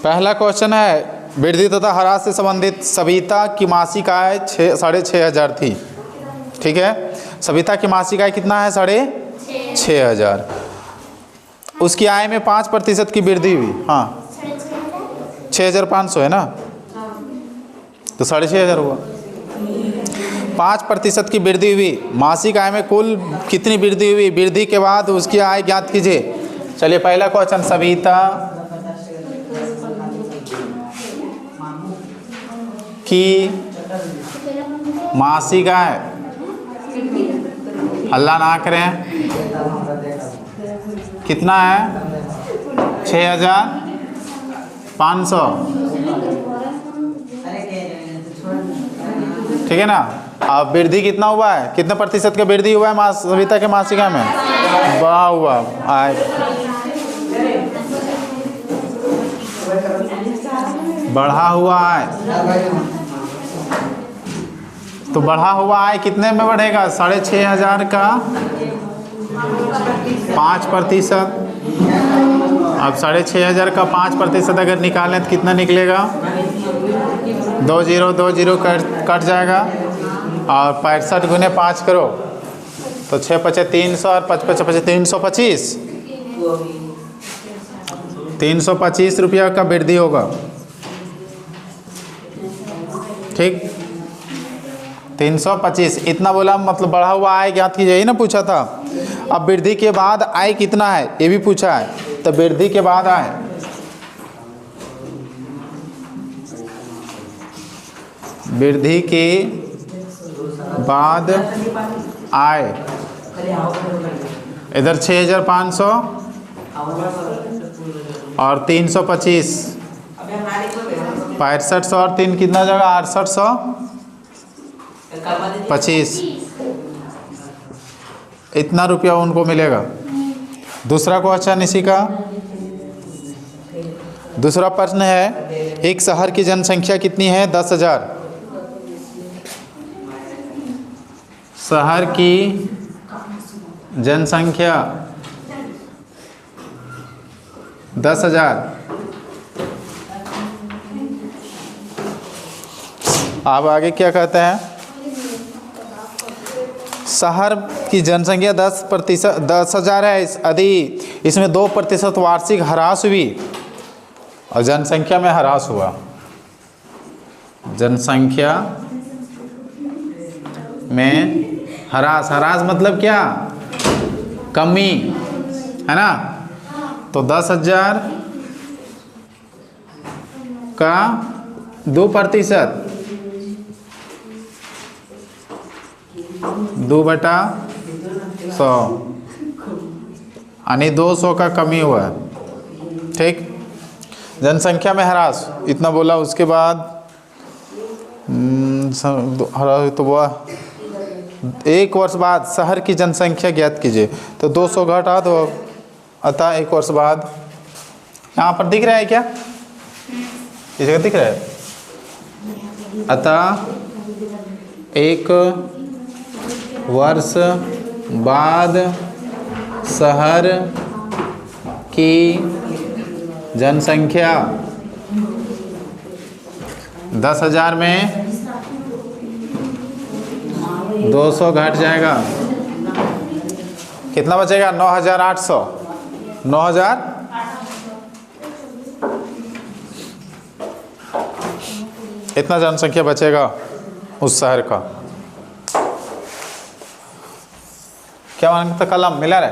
पहला क्वेश्चन है वृद्धि तथा ह्रास से संबंधित सविता की मासिक आय 6,500 थी। ठीक है, सविता की मासिक आय कितना है? 6,500। उसकी आय में 5% की वृद्धि हुई। हाँ 6,500 है ना, तो 6,500 हुआ। 5% की वृद्धि हुई। मासिक आय में कुल कितनी वृद्धि हुई? वृद्धि के बाद उसकी आय ज्ञात कीजिए। चलिए पहला क्वेश्चन, सविता की मासिक आय, अल्लाह ना करें, कितना है? 6,500। ठीक है ना। अब वृद्धि कितना हुआ है? कितने प्रतिशत का वृद्धि हुआ है सविता के मासिक आय में? बढ़ा हुआ आय, बढ़ा हुआ आय। तो बढ़ा हुआ आय कितने में बढ़ेगा? 6,500 का 5%। अब 6,500 का 5% अगर निकालें तो कितना निकलेगा? 2 0 2 0 कट जाएगा। और 65 गुने 5 करो तो 6 5 300 और 5 5 325। 325 रुपया का वृद्धि होगा। ठीक, 325 इतना बोला, मतलब बढ़ा हुआ आय ज्ञात कीजिए, यही ना पूछा था। अब वृद्धि के बाद आय कितना है ये भी पूछा है, तो वृद्धि के बाद आय, वृद्धि के बाद आय, इधर 6,500 और 325, 6500 और 3 कितना जगह? 6825। इतना रुपया उनको मिलेगा। दूसरा क्वेश्चन इसी का, दूसरा प्रश्न है, एक शहर की जनसंख्या कितनी है? 10,000। शहर की जनसंख्या 10,000। अब आगे क्या कहते हैं? शहर की जनसंख्या 10,000 है, यदि इसमें 2% वार्षिक ह्रास हुई और जनसंख्या में ह्रास हुआ, जनसंख्या में ह्रास, ह्रास मतलब क्या? कमी, है ना। तो 10,000 का 2%, 2/100 यानी 200 का कमी हुआ है। ठीक, जनसंख्या में ह्रास इतना बोला। उसके बाद तो वो 1 वर्ष बाद शहर की जनसंख्या ज्ञात कीजिए। तो 200 घटा दो, अतः 1 वर्ष बाद, यहाँ पर दिख रहा है क्या? इस जगह दिख रहा है। अतः 1 वर्ष बाद शहर की जनसंख्या 10,000 में 200 घट जाएगा, कितना बचेगा? 9,800। 9,000 इतना जनसंख्या बचेगा उस शहर का। क्या मानते? कलम मिला रहे।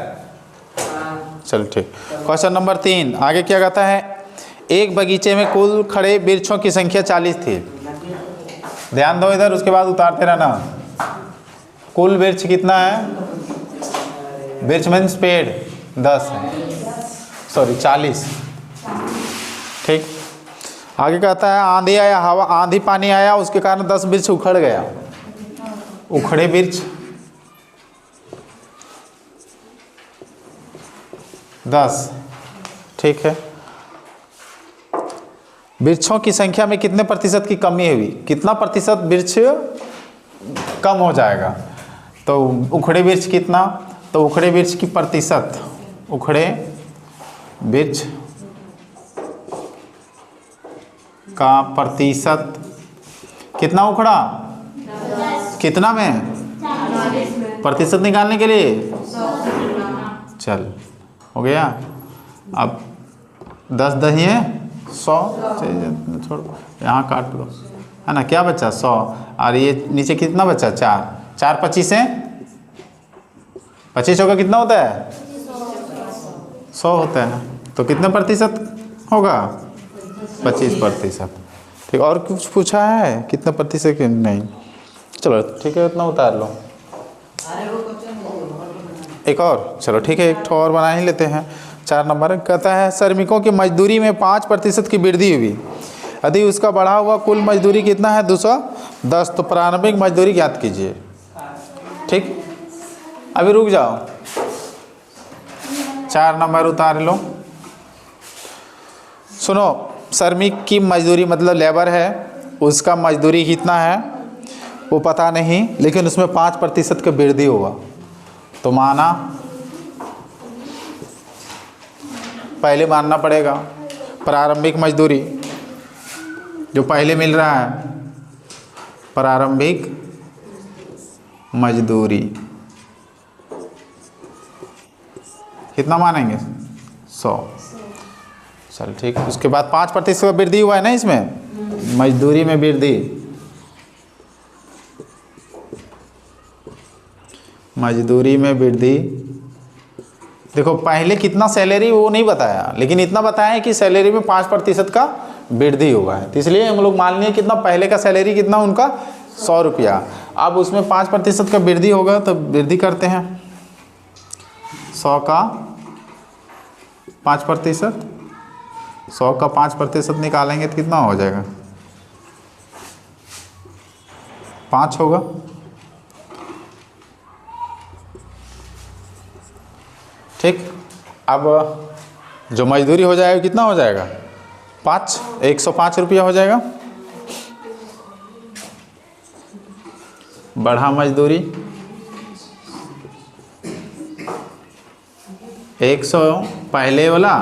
चल ठीक। क्वेश्चन नंबर 3 आगे क्या कहता है? एक बगीचे में कुल खड़े वृक्षों की संख्या 40 थी। ध्यान दो इधर, उसके बाद उतारते रहना। कुल वृक्ष कितना है? वृक्ष मीन्स पेड़ 10 है, सॉरी 40। ठीक, आगे कहता है आंधी आया, हवा, आंधी पानी आया, उसके कारण 10 वृक्ष उखड़ गया। उखड़े वृक्ष 10। ठीक है, वृक्षों की संख्या में कितने प्रतिशत की कमी हुई? कितना प्रतिशत वृक्ष कम हो जाएगा? तो उखड़े वृक्ष कितना? तो उखड़े वृक्ष की प्रतिशत, उखड़े वृक्ष का प्रतिशत कितना उखड़ा, कितना में, प्रतिशत निकालने के लिए, चल हो गया। अब 10 दही है 100, छोड़ो यहाँ काट दो, है ना, क्या बचा 100, और ये नीचे कितना बचा 4, 4 25 है, 25 होगा कितना होता है 100 होता है, तो कितने प्रतिशत होगा 25%। ठीक, और कुछ पूछा है कितना प्रतिशत के, नहीं, चलो ठीक है उतना उतार लो। एक और, चलो ठीक है, एक ठो और बना ही लेते हैं। 4 नंबर कहता है श्रमिकों की मजदूरी में 5% की वृद्धि हुई, यदि उसका बढ़ा हुआ कुल मजदूरी कितना है 210, तो प्रारंभिक मजदूरी ज्ञात कीजिए। ठीक, अभी रुक जाओ, 4 नंबर उतार लो। सुनो, श्रमिक की मजदूरी मतलब लेबर है, उसका मजदूरी कितना है वो पता नहीं, लेकिन उसमें 5% की वृद्धि हुआ, तो माना, पहले मानना पड़ेगा प्रारंभिक मजदूरी जो पहले मिल रहा है, प्रारंभिक मजदूरी कितना मानेंगे 100, चल ठीक। उसके बाद 5% का वृद्धि हुआ है ना इसमें, मजदूरी में वृद्धि, मजदूरी में वृद्धि। देखो पहले कितना सैलरी वो नहीं बताया, लेकिन इतना बताया कि सैलरी में 5% का वृद्धि हुआ है, तो इसलिए हम लोग मान लिए कितना, पहले का सैलरी कितना उनका 100 रुपया, अब उसमें 5% का वृद्धि होगा, तो वृद्धि करते हैं 100 का 5%, 100 का 5% निकालेंगे तो कितना हो जाएगा 5 होगा। ठीक, अब जो मजदूरी हो जाएगा कितना हो जाएगा 5, 105 रुपया हो जाएगा। बढ़ा मजदूरी 100 पहले वाला,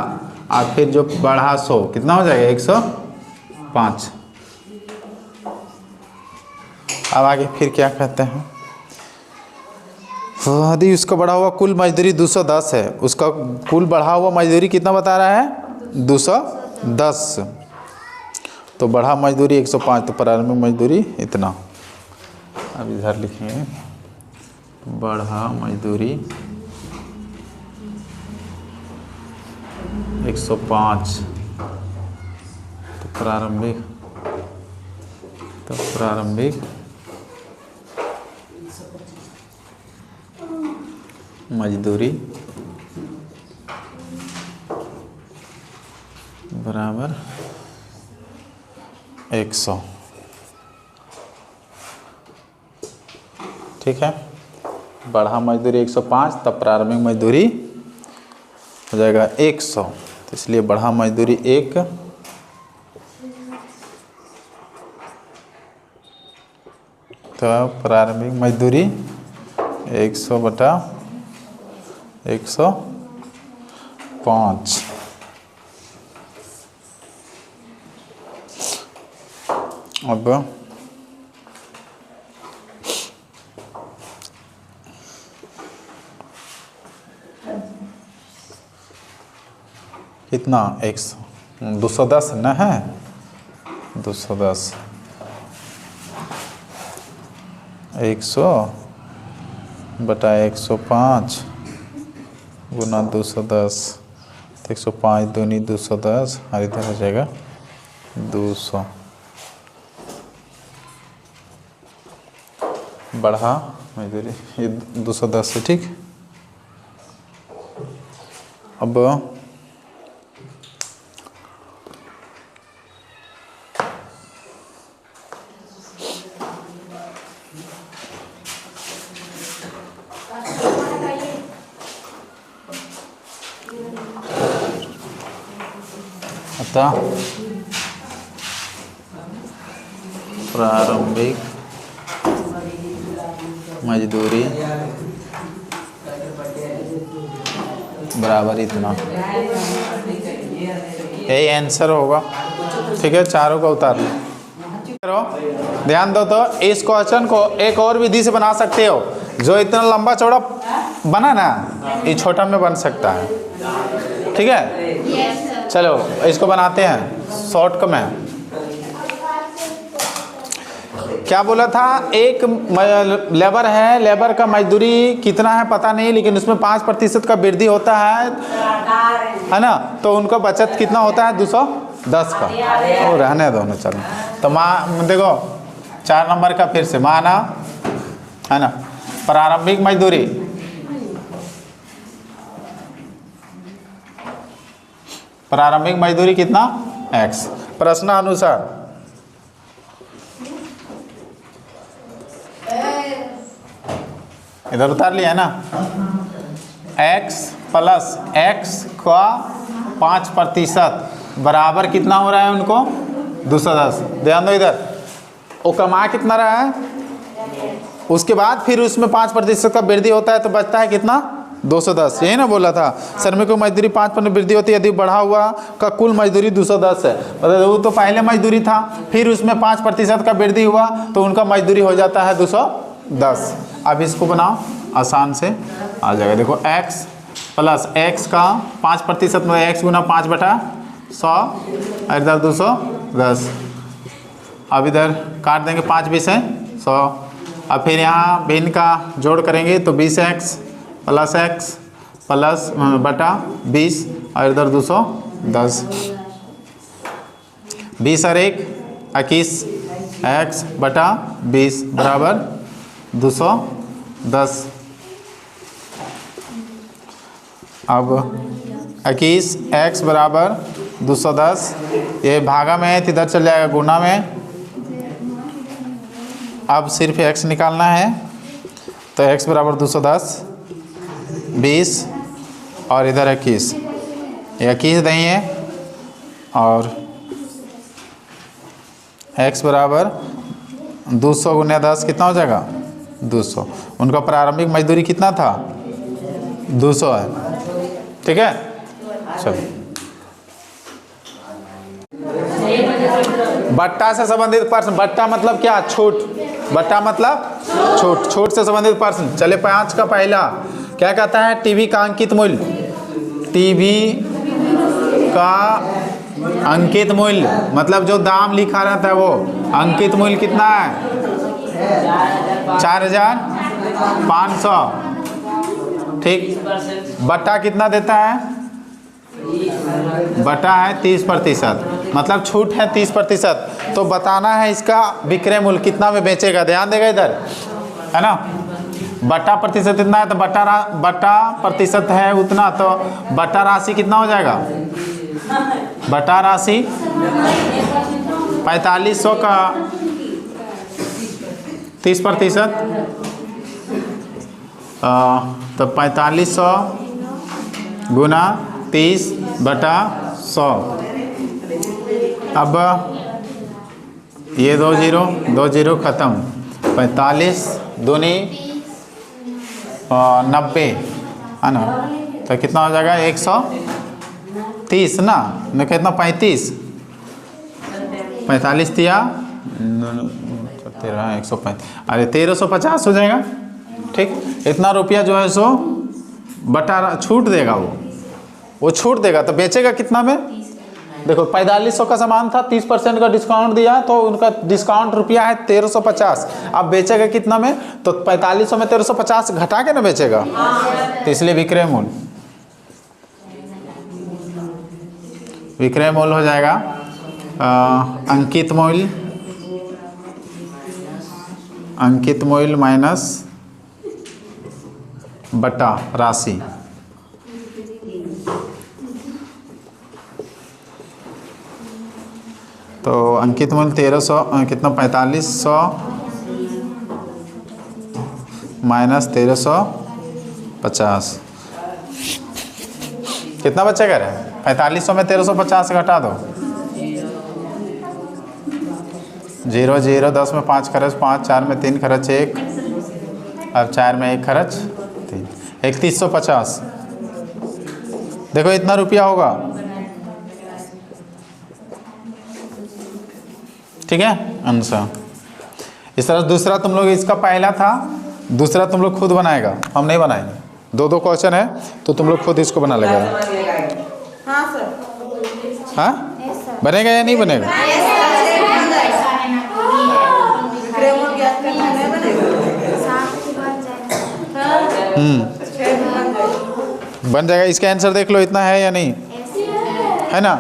और फिर जो बढ़ा 100 कितना हो जाएगा 105। अब आगे फिर क्या कहते हैं, यदि उसका बढ़ा हुआ कुल मजदूरी 210 है, उसका कुल बढ़ा हुआ मजदूरी कितना बता रहा है 210, तो बढ़ा मजदूरी 105, तो प्रारंभिक मजदूरी इतना। अब इधर लिखेंगे बढ़ा मजदूरी 105, तो प्रारंभिक मजदूरी बराबर 100। ठीक है, बढ़ा मजदूरी 105, तब प्रारंभिक मजदूरी हो जाएगा 100, तो इसलिए बढ़ा मजदूरी 1, तो प्रारंभिक मजदूरी 100 बटा 105। अब कितना 210 न है, 210 100 बटा 105 गुना 210, तो 105 दूनी 210, और इधर हो जाएगा 200। बढ़ा मजदूरी ये 210 है। ठीक, अब प्रारंभिक मजदूरी बराबर इतना, यही आंसर होगा। ठीक है, चारों को उतार लो। ध्यान दो तो इस क्वेश्चन को एक और विधि से बना सकते हो। जो इतना लंबा चौड़ा बना ना, ये छोटा में बन सकता है। ठीक है, चलो इसको बनाते हैं शॉर्ट में। क्या बोला था, एक लेबर है, लेबर का मजदूरी कितना है पता नहीं, लेकिन उसमें 5% का वृद्धि होता है ना, तो उनका बचत कितना होता है 210 का। और रहने दो ना, चलो। तो देखो 4 नंबर का फिर से माना है ना, प्रारंभिक मजदूरी कितना x। प्रश्नानुसार इधर उतार लिया है ना, x प्लस x का 5% बराबर कितना हो रहा है उनको 210। ध्यान दो इधर, वो कमा कितना रहा है, उसके बाद फिर उसमें 5% का वृद्धि होता है तो बचता है कितना 210। यही ना बोला था, श्रमिकों की मजदूरी 5% वृद्धि होती है यदि बढ़ा हुआ का कुल मजदूरी 210 है। मतलब वो तो पहले मजदूरी था, फिर उसमें 5% का वृद्धि हुआ तो उनका मजदूरी हो जाता है 210। अब इसको बनाओ, आसान से आ जाएगा। देखो x प्लस x का 5% मतलब x गुना 5/100 और इधर 210। अब इधर काट देंगे, 5 20 है 100। अब फिर यहाँ भिन्न का जोड़ करेंगे तो 20x प्लस बटा 20 और इधर 210। 20 और 1 21 x बटा 20 बराबर 210। अब 21 x बराबर 210, ये भागा में है तो इधर चल जाएगा गुना में। अब सिर्फ x निकालना है तो x बराबर 210, 20 और इधर 21, 21 नहीं है और x बराबर 200 गुना 10 कितना हो जाएगा 200। उनका प्रारंभिक मजदूरी कितना था 200 है। ठीक है, चलो। बट्टा से संबंधित प्रश्न, बट्टा मतलब क्या, छूट। बट्टा मतलब छूट, छूट से संबंधित प्रश्न। चले 5 का पहला क्या कहता है, टीवी का अंकित मूल्य। टीवी का अंकित मूल्य मतलब जो दाम लिखा रहता है वो अंकित मूल्य कितना है 4500। ठीक, बट्टा कितना देता है, बटा है 30%, मतलब छूट है 30%। तो बताना है इसका विक्रय मूल्य कितना में बेचेगा। ध्यान देगा इधर, है ना, बटा प्रतिशत इतना है तो बटा प्रतिशत है उतना, तो बटा राशि कितना हो जाएगा, बटा राशि 4500 का 30%, तो 4500 गुना 30/100। अब ये 2 0 ख़त्म, 45 दूनी 90 है ना, तो कितना हो जाएगा 130 ना, मैं कितना 35 दिया 135, अरे 1350 हो जाएगा। ठीक, इतना रुपया जो है सो बटा छूट देगा, वो छूट देगा तो बेचेगा कितना में। देखो 4500 का सामान था, 30% का डिस्काउंट दिया तो उनका डिस्काउंट रुपया है 1350। अब बेचेगा कितना में, तो 4500 में 1350 घटा के ना बेचेगा, तो इसलिए विक्रय मूल्य हो जाएगा अंकित मूल्य माइनस बटा राशि। तो अंकित मूल्य 1300 कितना 4500 माइनस 1350 कितना बचेगा रे, 4500 में 1350 घटा दो, 0 0 10 में 5 खर्च 5, 4 में 3 खर्च 1, अब 4 में 1 खर्च 3, 3150। देखो इतना रुपया होगा, ठीक है आंसर। इस तरह दूसरा तुम लोग, इसका पहला था, दूसरा तुम लोग खुद बनाएगा, हम नहीं बनाएंगे। दो दो क्वेश्चन है तो तुम लोग खुद इसको बना लेगा। हाँ सर। हाँ बनेगा या नहीं बनेगा? बन जाएगा। इसका आंसर देख लो, इतना है या नहीं है ना?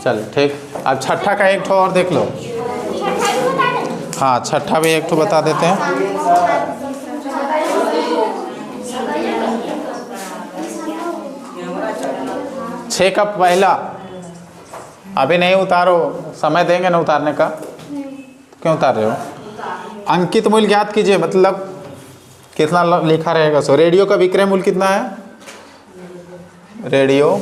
चल ठीक। अब छठा का एक ठो और देख लो। हाँ छठा भी एक ठो बता देते हैं। छः का पहला अभी नहीं उतारो, समय देंगे ना उतारने का। क्यों उतार रहे हो? अंकित मूल्य ज्ञात कीजिए, मतलब कितना लिखा रहेगा। सो रेडियो का विक्रय मूल्य कितना है? रेडियो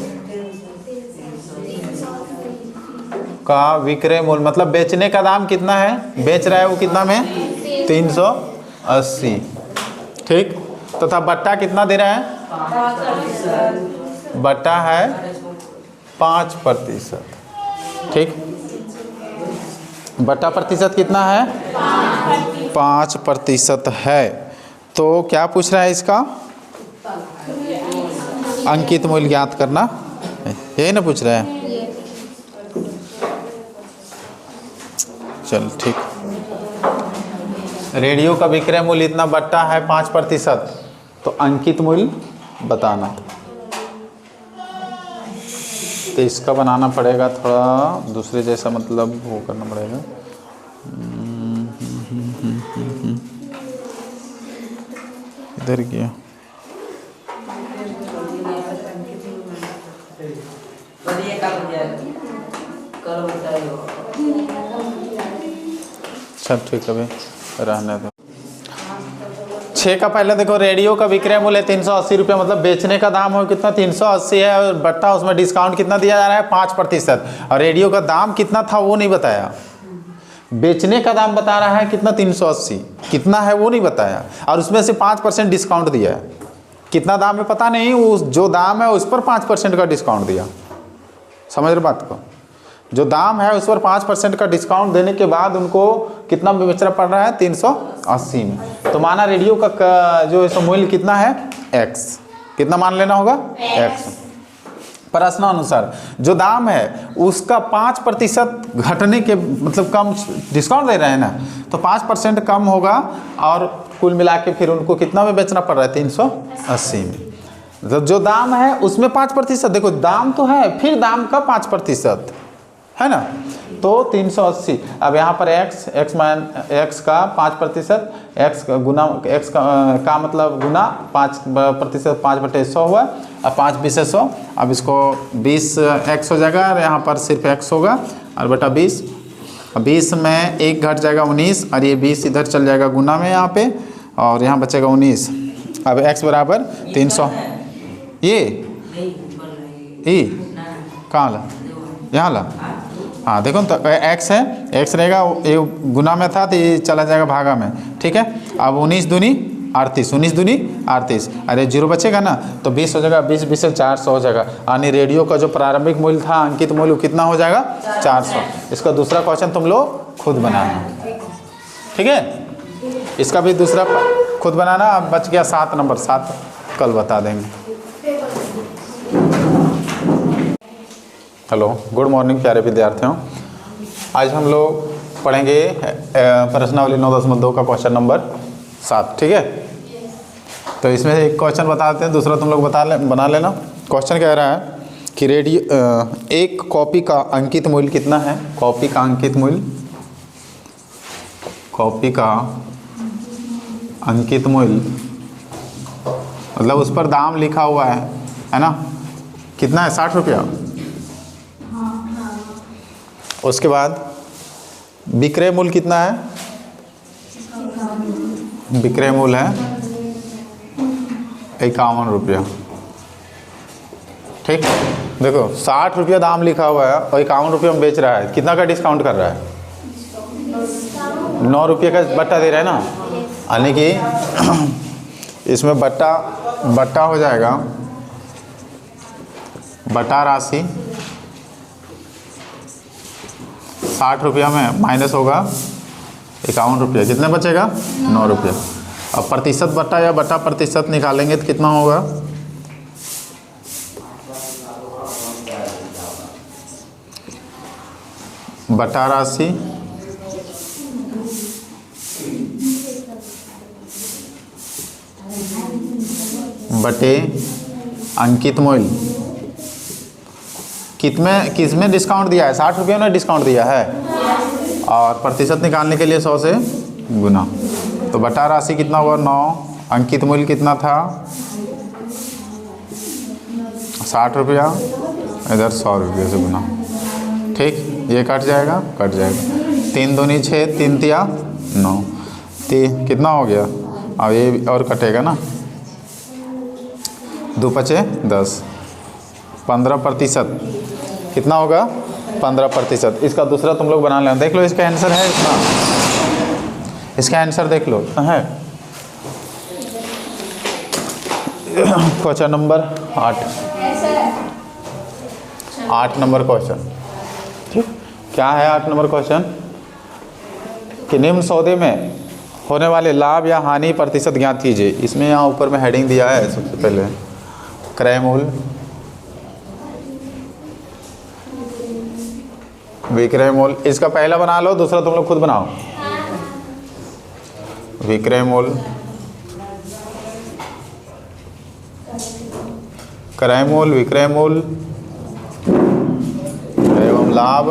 का विक्रय मूल्य मतलब बेचने का दाम कितना है? बेच रहा है वो कितना में? 380। ठीक। तथा बट्टा कितना दे रहा है? बट्टा है 5%। ठीक। बट्टा प्रतिशत कितना है? 5% है। तो क्या पूछ रहा है इसका? अंकित मूल्य ज्ञात करना, यही ना पूछ रहा है। चल ठीक। रेडियो का विक्रय मूल्य इतना, बट्टा है 5%, तो अंकित मूल्य बताना। तो इसका बनाना पड़ेगा थोड़ा दूसरे जैसा, मतलब वो करना पड़ेगा। इधर गया। सब ठीक है, रहने दो। 6 का पहले देखो, रेडियो का विक्रय मूल्य 380 रुपये, मतलब बेचने का दाम हो कितना? 380 है, और बट्टा उसमें डिस्काउंट कितना दिया जा रहा है? 5%। और रेडियो का दाम कितना था वो नहीं बताया। बेचने का दाम बता रहा है कितना? 380। कितना है वो नहीं बताया, और उसमें से 5% डिस्काउंट दिया है। कितना दाम है पता नहीं, उस जो दाम है उस पर 5% का डिस्काउंट दिया। समझ रहे बात को? जो दाम है उस पर 5% का डिस्काउंट देने के बाद उनको कितना बेचना पड़ रहा है? 380 में। तो माना रेडियो का जो इसका मूल्य कितना है? x। कितना मान लेना होगा? x। प्रश्नानुसार जो दाम है उसका 5% घटने के, मतलब कम डिस्काउंट दे रहे हैं ना, तो 5% कम होगा, और कुल मिला के फिर उनको कितना में बेचना पड़ रहा है? 380 में। मतलब जो दाम है उसमें 5%, देखो दाम तो है, फिर दाम का 5% है ना, तो 380। अब यहाँ पर x का 5%, x गुना x का मतलब गुना 5%, 5/100 हुआ, और 5 20 100। अब इसको 20x हो जाएगा, और यहाँ पर सिर्फ x होगा, और बटा 20। 20 में 1 घट जाएगा 19, और ये 20 इधर चल जाएगा गुना में यहाँ पे, और यहाँ बचेगा 19। अब x बराबर 300। ये कहाँ ला? यहाँ ला। हाँ देखो तो x है, x रहेगा, ये गुना में था तो ये चला जाएगा भागा में। ठीक है। अब 19 दूनी 38, 19 दूनी 38, अरे 0 बचेगा ना, तो 20 हो जाएगा, 20 20 से 400 हो जाएगा। यानी रेडियो का जो प्रारंभिक मूल्य था, अंकित मूल्य, कितना हो जाएगा? 400। इसका दूसरा क्वेश्चन तुम लोग खुद बनाना। ठीक है। इसका भी दूसरा खुद बनाना। अब बच गया 7 नंबर, 7 कल बता देंगे। हेलो, गुड मॉर्निंग प्यारे विद्यार्थियों। आज हम लोग पढ़ेंगे प्रश्नावली 9.2 का क्वेश्चन नंबर 7। ठीक है। तो इसमें एक क्वेश्चन बता देते हैं, दूसरा तुम लोग बना लेना। क्वेश्चन कह रहा है कि रेडियो एक कॉपी का अंकित मूल्य कितना है? कॉपी का अंकित मूल्य, कॉपी का अंकित मूल्य मतलब उस पर दाम लिखा हुआ है ना, कितना है? 60 रुपया। उसके बाद विक्रय मूल्य कितना है? विक्रय मूल्य है 51 रुपया। ठीक। देखो 60 रुपया दाम लिखा हुआ है और 51 रुपये में बेच रहा है, कितना का डिस्काउंट कर रहा है? 9 रुपये का बट्टा दे रहा है ना, यानी कि इसमें बट्टा हो जाएगा, बट्टा राशि 60 रुपया में माइनस होगा 51 रुपया, कितने बचेगा 9 रुपया। अब प्रतिशत बटा या बटा प्रतिशत निकालेंगे तो कितना होगा, बटा राशि बटे अंकित मूल्य। किसमें डिस्काउंट दिया है, 60 रुपये में डिस्काउंट दिया है, और प्रतिशत निकालने के लिए 100 से गुना। तो बटा राशि कितना हुआ 9, अंकित मूल्य कितना था 60 रुपया, इधर 100 रुपये से गुना। ठीक, ये कट जाएगा, 3 दूनी 6, 3 तिया 9, कितना हो गया। अब ये और कटेगा ना, 2 पचे 10, 15% कितना होगा 15%। इसका दूसरा तुम लोग बना लेना, देख लो इसका आंसर है, इसका आंसर देख लो है। Question number 8 number question. ठीक, क्या है 8 नंबर क्वेश्चन कि निम्न सौदे में होने वाले लाभ या हानि प्रतिशत ज्ञात कीजिए। इसमें यहाँ ऊपर में हेडिंग दिया है, सबसे पहले क्रय मूल्य, विक्रय मूल्य। इसका पहला बना लो, दूसरा तुम लोग खुद बनाओ। विक्रय मूल्य, क्रय मूल्य, विक्रय मूल्य एवं लाभ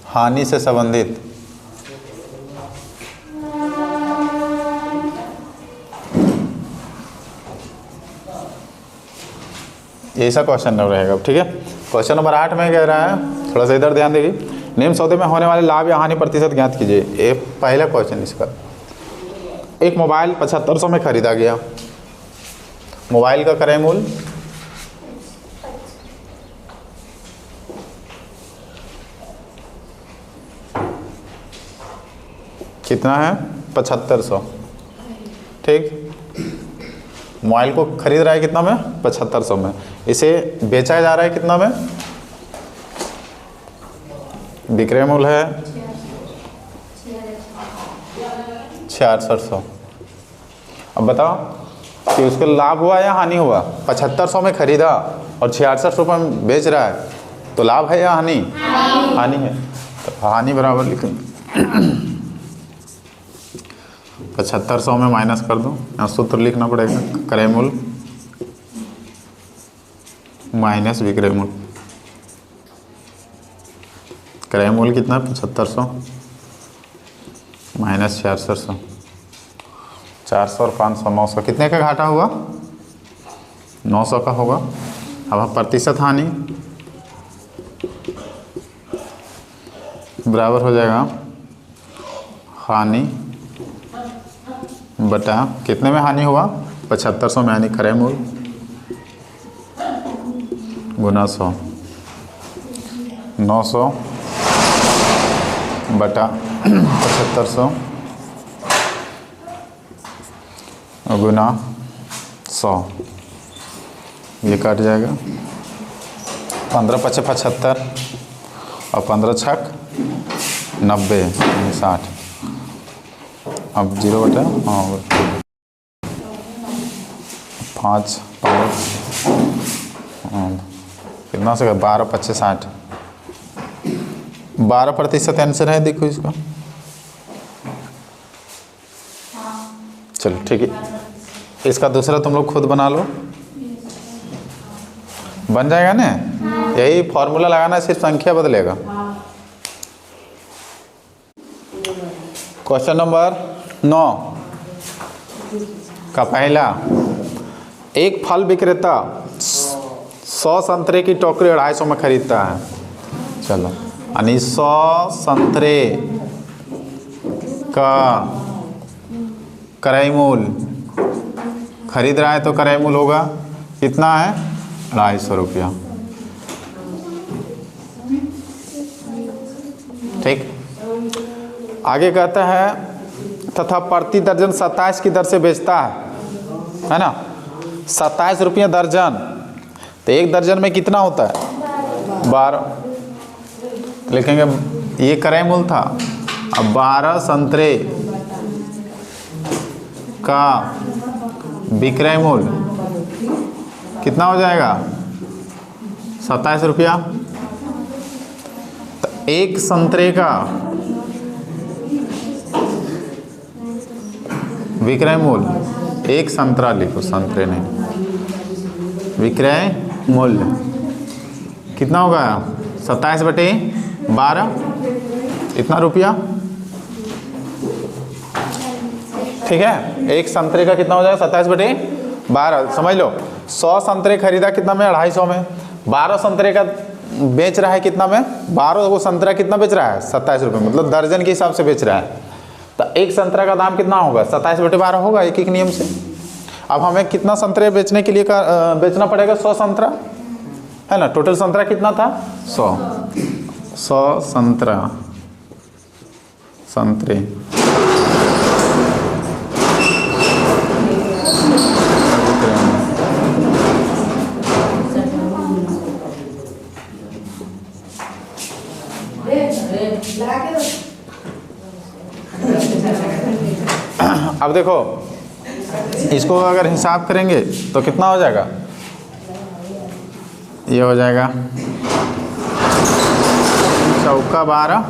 हानि से संबंधित। ऐसा क्वेश्चन रहेगा, ठीक है। क्वेश्चन नंबर 8 में कह रहा है, थोड़ा सा इधर ध्यान देगी, निम्न सौदे में होने वाले लाभ या हानि प्रतिशत ज्ञात कीजिए। ये पहला क्वेश्चन इसका। एक मोबाइल 7500 में खरीदा गया, मोबाइल का क्रय मूल्य कितना है 7500। ठीक, मोबाइल को खरीद रहा है कितना में 7500 में, इसे बेचा जा रहा है कितना में, विक्रय मूल्य है 6600। अब बताओ कि उसको लाभ हुआ या हानि हुआ। 7500 में खरीदा और 66 रुपये में बेच रहा है, तो लाभ है या हानि, हानि है। तो हानि बराबर लिखेंगे 7500 में माइनस कर दो, यहाँ सूत्र लिखना पड़ेगा, क्रय मूल्य माइनस विक्रय मूल्य। क्रय मूल्य कितना 7500 माइनस 6600, 400 और 500 900, कितने का घाटा हुआ 900 का होगा। अब प्रतिशत हानि बराबर हो जाएगा हानि बटा कितने में हानि हुआ 7500 में, यानी क्रय मूल्य गुना 100, 900 बटा 7500 गुना 100, ये काट जाएगा 15 × 5 = 75 और 15 × 6 = 90 यानी 60। अब 0 बटा 5 कितना से 12 × 5 = 60, 12% आंसर है। देखो इसका, चलो ठीक है। इसका दूसरा तुम लोग खुद बना लो, बन जाएगा ना। यही फॉर्मूला लगाना, सिर्फ संख्या बदलेगा। क्वेश्चन नंबर 9 का पहला, एक फल विक्रेता 100 संतरे की टोकरी 250 में खरीदता है। चलो, यानी 100 संतरे का क्रय मूल्य खरीद रहा है, तो क्रय मूल्य होगा कितना है 250 रुपया। ठीक, आगे कहता है तथा प्रति दर्जन 27 की दर से बेचता है ना, 27 रुपये दर्जन तो एक दर्जन में कितना होता है? 12। लिखेंगे ये क्रय मूल्य था। अब 12 संतरे का विक्रय मूल्य कितना हो जाएगा? 27 रुपया। तो एक संतरे का विक्रय मूल्य, एक संतरा लिखो, संतरे नहीं, विक्रय मूल्य कितना होगा? 27/12, इतना रुपया। ठीक है, एक संतरे का कितना हो जाएगा? 27/12। समझ लो, 100 संतरे खरीदा कितना में? 250 में। 12 संतरे का बेच रहा है कितना में? 12 वो संतरा कितना बेच रहा है? 27 रुपये, मतलब दर्जन के हिसाब से बेच रहा है। तो एक संतरा का दाम कितना होगा? 27/12 होगा एक एक नियम से। अब हमें कितना संतरे बेचने के लिए बेचना पड़ेगा? 100 संतरा है ना। टोटल संतरा कितना था? 100 संतरे अब देखो, इसको अगर हिसाब करेंगे तो कितना हो जाएगा? ये हो जाएगा चौका 12,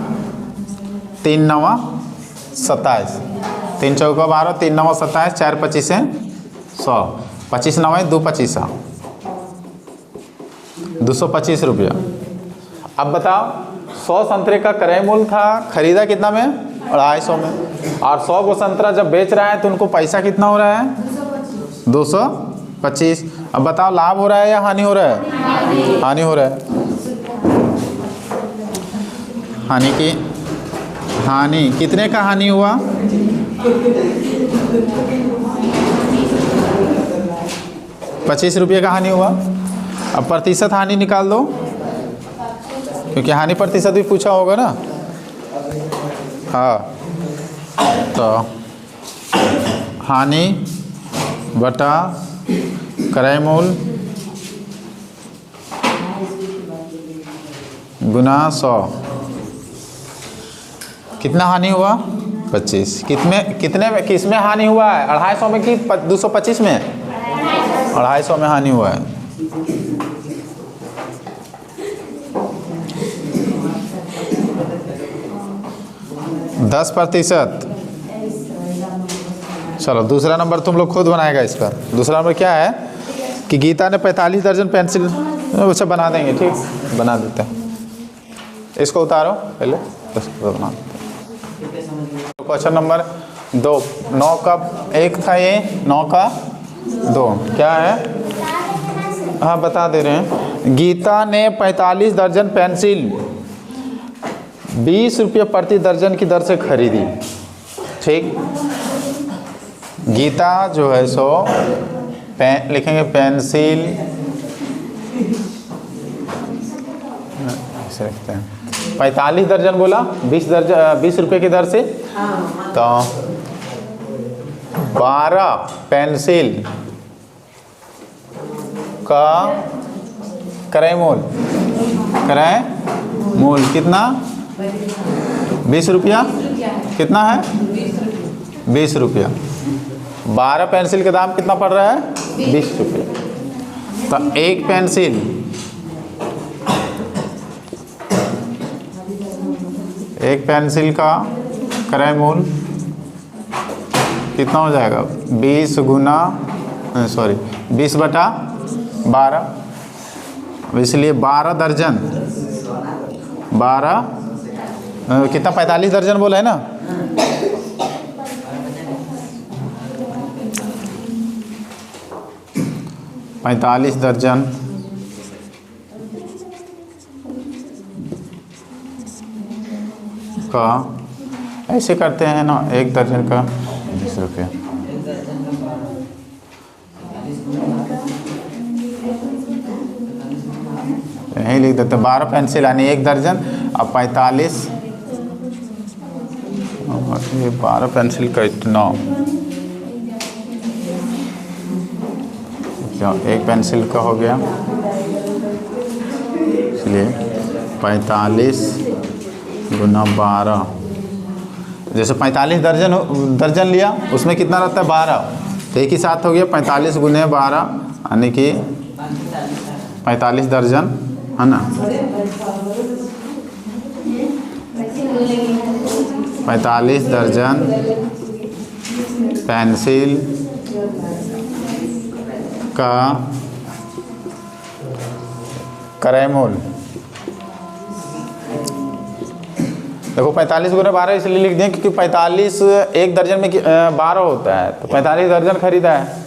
3 9 27, 3 चौका 12, 3 9 27, 4 25 है 100, 25 9 2 25, 225 रुपया। अब बताओ, 100 संतरे का क्रय मूल्य था, खरीदा कितना में? 250 में। और 100 को संतरा जब बेच रहा है तो उनको पैसा कितना हो रहा है? 225। अब बताओ, लाभ हो रहा है या हानि हो रहा है? हानि हो रहा है। हानि कितने का हानि हुआ? 25 रुपये का हानि हुआ। अब प्रतिशत हानि निकाल दो, क्योंकि हानि प्रतिशत भी पूछा होगा ना। हाँ, तो हानि बटा क्रय मूल्य गुना 100, कितना हानि हुआ? 25। किस में हानि हुआ है? 250 में कि 225 में? 250 में हानि हुआ है। दस प्रतिशत। चलो दूसरा नंबर तुम लोग खुद बनाएगा इसका। दूसरा नंबर क्या है कि गीता ने 45 दर्जन पेंसिल, अच्छा बना देंगे, ठीक, बना देते हैं। इसको उतारो पहले, बना देते हैं। क्वेश्चन नंबर 2, 9 का 1 था, ये 9 का 2 क्या है? हाँ बता दे रहे हैं। गीता ने 45 दर्जन पेंसिल 20 रुपये प्रति दर्जन की दर से खरीदी। ठीक, गीता जो है सो लिखेंगे पेंसिल, ऐसे लिखते हैं, 45 दर्जन बोला, 20 रुपये की दर से, तो 12 पेंसिल का क्रय मूल्य कितना? 20 रुपया। कितना है? 20 रुपया। 12 पेंसिल का दाम कितना पड़ रहा है? 20 रुपये। तो एक पेंसिल का क्रय मूल्य कितना हो जाएगा? 20 बटा 12, इसलिए 12 दर्जन, 12 कितना? 45 दर्जन बोला है ना। पैंतालीस दर्जन का, ऐसे करते हैं ना, एक दर्जन का 20 रुपये। यही लिख देते, 12 पेंसिल यानी एक दर्जन। अब 45, ये 12 पेंसिल का इतना लिखो, एक पेंसिल का हो गया, इसलिए 45 गुना 12, जैसे 45 दर्जन लिया, उसमें कितना रहता है 12, तो एक ही साथ हो गया 45 गुने 12, यानी कि 45 दर्जन, है ना। 45 दर्जन पेंसिल का क्रय मूल्य, देखो 45 गुना 12 इसलिए लिख दें क्योंकि 45 एक दर्जन में 12 होता है, तो 45 दर्जन खरीदा है,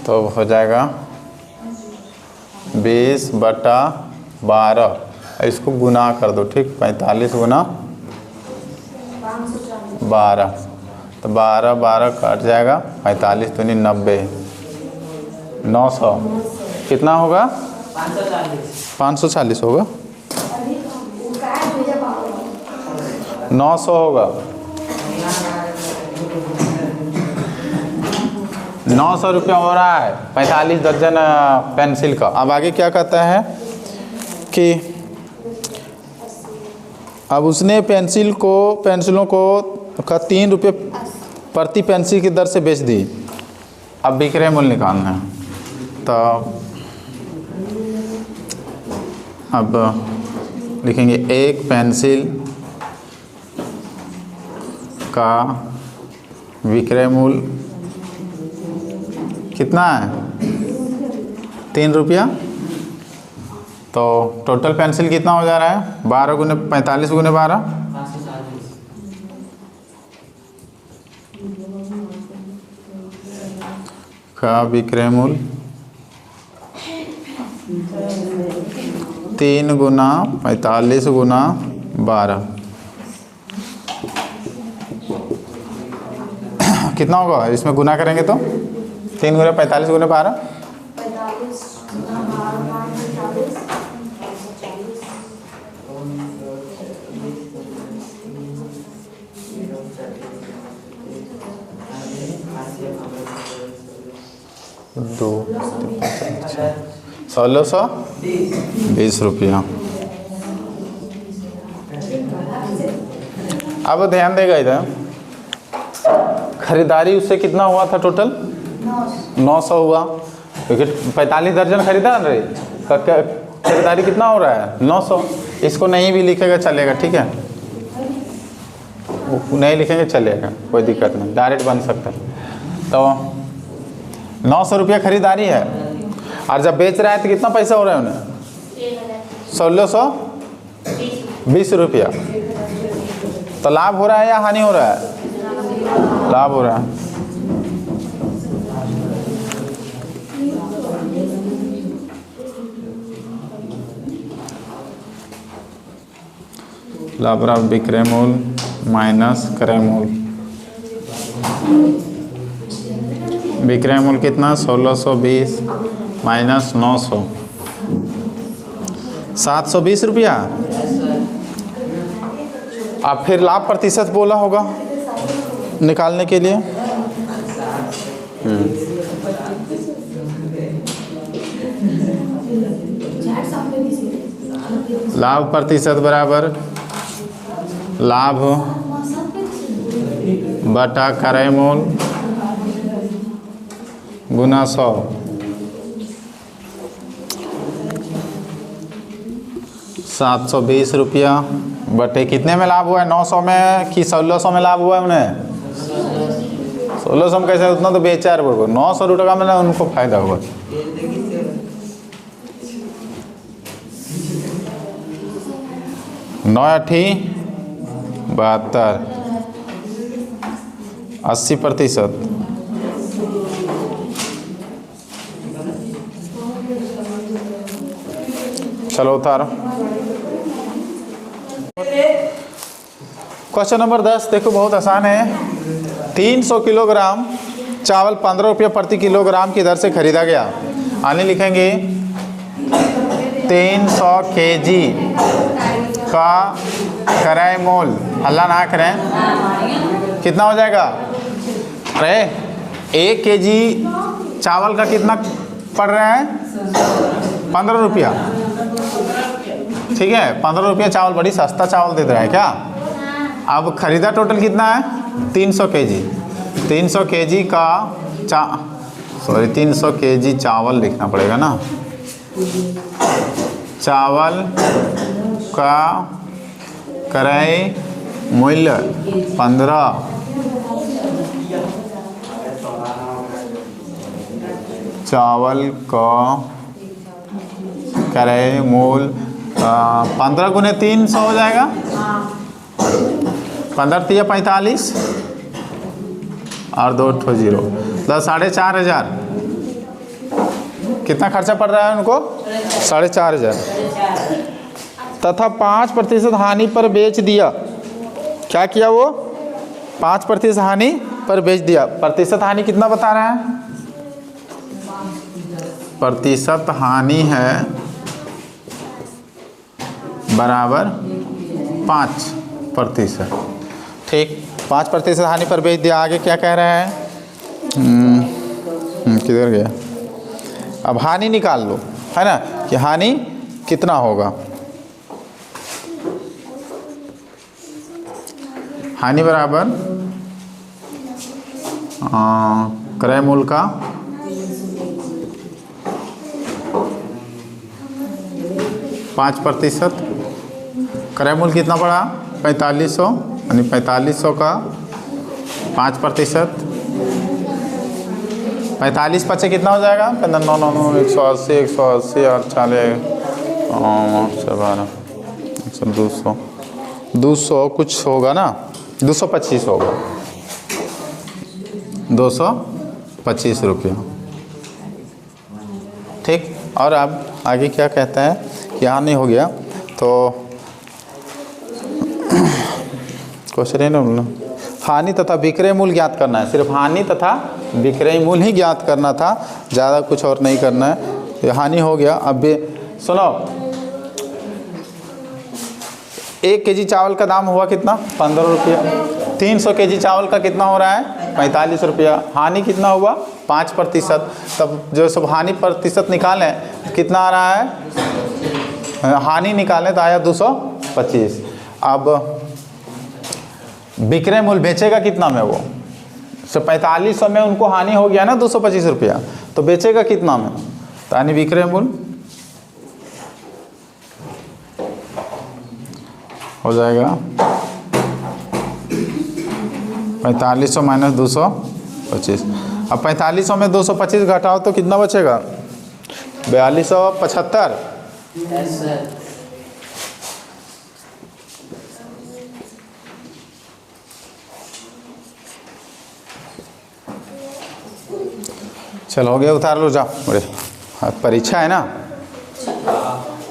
तो हो जाएगा 20/12, इसको गुना कर दो, ठीक, 45 गुना 12, तो 12 कट जाएगा, 45 दूनी 90, 900, कितना होगा 540 होगा, 900 होगा, 900 रुपया हो रहा है 45 दर्जन पेंसिल का। अब आगे क्या कहता है कि अब उसने पेंसिलों को का 3 रुपये प्रति पेंसिल की दर से बेच दी। अब विक्रय मूल्य निकालना है, तो अब लिखेंगे एक पेंसिल का विक्रय मूल्य कितना है 3 रुपया, तो टोटल पेंसिल कितना हो जा रहा है 12 गुने 45 गुने 12, का विक्रय मूल्य 3 गुना 45 गुना 12 कितना होगा, इसमें गुना करेंगे तो 3 गुना 45 गुना 12, 1620 रुपया। अब ध्यान देगा इधर, खरीदारी उससे कितना हुआ था टोटल 900 हुआ, क्योंकि 45 दर्जन खरीदा रे, खरीदारी कितना हो रहा है 900, इसको नहीं भी लिखेगा चलेगा, ठीक है, नहीं लिखेंगे चलेगा, कोई दिक्कत नहीं, डायरेक्ट बन सकता है। तो 900 रुपया खरीदारी है, और जब बेच रहा है तो कितना पैसा हो रहा है उन्हें 1620 रुपया, तो लाभ हो रहा है या हानि हो रहा है, लाभ हो रहा है। लाभ बराबर विक्रय मूल्य माइनस क्रय मूल्य, विक्रय मूल्य कितना 1620 माइनस 900, 720 रुपया। अब फिर लाभ प्रतिशत बोला होगा निकालने के लिए, लाभ प्रतिशत बराबर लाभ बटा क्रय मूल्य गुना 100, 720 रुपया बटे कितने में लाभ हुआ है 900 में कि 1600 में लाभ हुआ है उन्हें 1600 में, कैसे उतना तो बेचा है 900 रुपये में ना उनको फायदा हुआ। नौ 72 80%, चलो उतारो। क्वेश्चन नंबर 10 देखो, बहुत आसान है। 300 किलोग्राम चावल 15 रुपये प्रति किलोग्राम की दर से खरीदा गया। आने लिखेंगे 300 केजी का क्रय मूल्य, हल्ला ना करें, कितना हो जाएगा, अरे 1 केजी चावल का कितना पड़ रहा है? 15 रुपया। ठीक है, 15 रुपया चावल, बड़ी सस्ता चावल दे रहा है क्या? अब खरीदा टोटल कितना है? 300 केजी। 300 केजी का 300 केजी चावल लिखना पड़ेगा ना। चावल का क्रय मूल्य 15। चावल का क्रय मूल्य 15 गुने 300 हो जाएगा। 15 तिया 45 और 2 ठो 0 प्लस 4,500। कितना खर्चा पड़ रहा है उनको? 4,500 तथा 5% हानि पर बेच दिया। क्या किया वो? 5% हानि पर बेच दिया। प्रतिशत हानि कितना बता रहा है? प्रतिशत हानि है बराबर 5%। ठीक, 5% हानि पर बेच दिया। आगे क्या कह रहा है? किधर गया? अब हानि निकाल लो, है ना, कि हानि कितना होगा। हानि बराबर क्रय मूल्य का 5%। क्रय मूल्य कितना पड़ा? 4500, यानी 4500 का 5%। 45 पचे कितना हो जाएगा? 15 9 9 180 180 और 40 200 200 कुछ होगा ना, 225 होगा। 225 रुपया। ठीक, और अब आगे क्या कहता है कि हानि हो गया तो क्वेश्चन है ना, हानि तथा विक्रय मूल्य ज्ञात करना है। सिर्फ हानि तथा विक्रय मूल्य ही ज्ञात करना था, ज़्यादा कुछ और नहीं करना है। ये हानि हो गया। अब सुनो, 1 केजी चावल का दाम हुआ कितना? 15 रुपया। 300 केजी चावल का कितना हो रहा है? 45 रुपया। हानि कितना हुआ? 5%। तब जो सब हानि प्रतिशत निकालें कितना आ रहा है? हानि निकालें तो आया 225। अब विक्रय मूल्य बेचेगा कितना में? वो 4500 में उनको हानि हो गया ना 225 रुपया, तो बेचेगा कितना में? तो यानी विक्रय मूल्य हो जाएगा 4500 माइनस 225। अब 4500 में 225 घटाओ तो कितना बचेगा? 4275। चलो हो गया, उतार लो जाओ। बड़े परीक्षा है ना।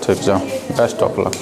ठीक, जाओ, बेस्ट ऑफ लक।